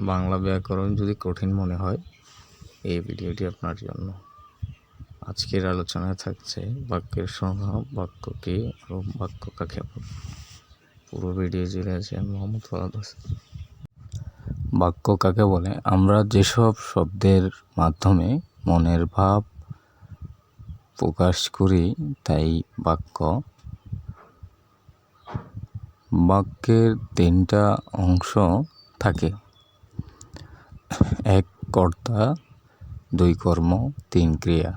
বাংলা ব্যাকরণ যদি কঠিন মনে হয়, এই ভিডিওটি আপনার জন্য। আজকের আলোচনায় থাকছে বাক্যের সংজ্ঞা, বাক্য কি ও বাক্য কাকে বলে। পুরো ভিডিও জুড়ে আছে মোহাম্মদ ফরাদ হোসেন। বাক্য কাকে বলে? আমরা যেসব শব্দের মাধ্যমে মনের ভাব প্রকাশ করি তাই বাক্য। বাক্যের তিনটা অংশ থাকে: এক কর্তা, দুই কর্ম, তিন ক্রিয়া।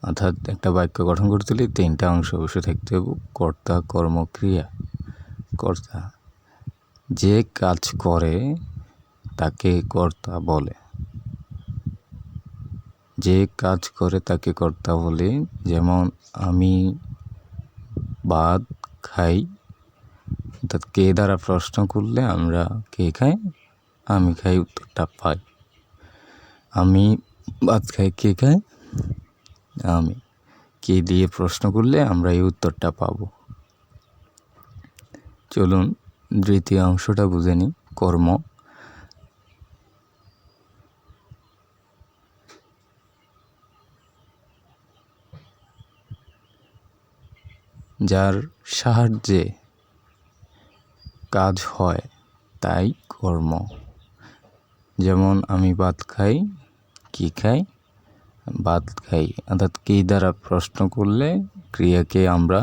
অর্থাৎ একটা বাক্য গঠন করতে হলে তিনটা অংশ অবশ্যই থাকতে হবে: কর্তা, কর্ম, ক্রিয়া। কর্তা যে কাজ করে তাকে কর্তা বলে। যে কাজ করে তাকে কর্তা বলে। যেমন আমি ভাত খাই, অর্থাৎ কে দ্বারা প্রশ্ন করলে আমরা কে খাই, আমি খাই উত্তরটা পাই। আমি ভাত খাই, কে খাই, আমি। কে দিয়ে প্রশ্ন করলে আমরা এই উত্তরটা পাবো। চলুন দ্বিতীয় অংশটা বুঝে নিই, কর্ম। যার সাহায্যে কাজ হয় তাই কর্ম। যেমন আমি ভাত খাই, কি খাই, ভাত খাই। অর্থাৎ কি দ্বারা প্রশ্ন করলে ক্রিয়াকে আমরা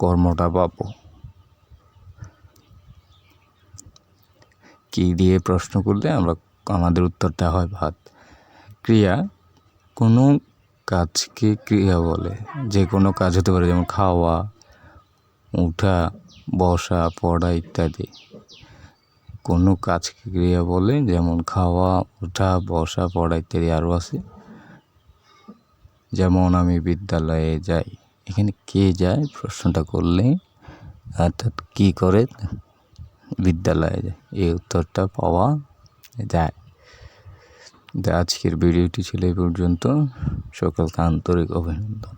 কর্মটা পাবো। কি দিয়ে প্রশ্ন করলে আমাদের উত্তরটা হয় ভাত। ক্রিয়া কোনো কাজকে ক্রিয়া বলে। যে কোনো কাজ হতে পারে, যেমন খাওয়া, উঠা, বসা, পড়া ইত্যাদি। কোনো কাজকে ক্রিয়া বলে, যেমন খাওয়া, ওঠা, বসা, পড়া ইত্যাদি আরও আছে। যেমন আমি বিদ্যালয়ে যাই, এখানে কে যায় প্রশ্নটা করলে, অর্থাৎ কি করে বিদ্যালয়ে যায়, এই উত্তরটা পাওয়া যায়। আজকের ভিডিওটি ছিল এই পর্যন্ত। সকলকে আন্তরিক অভিনন্দন।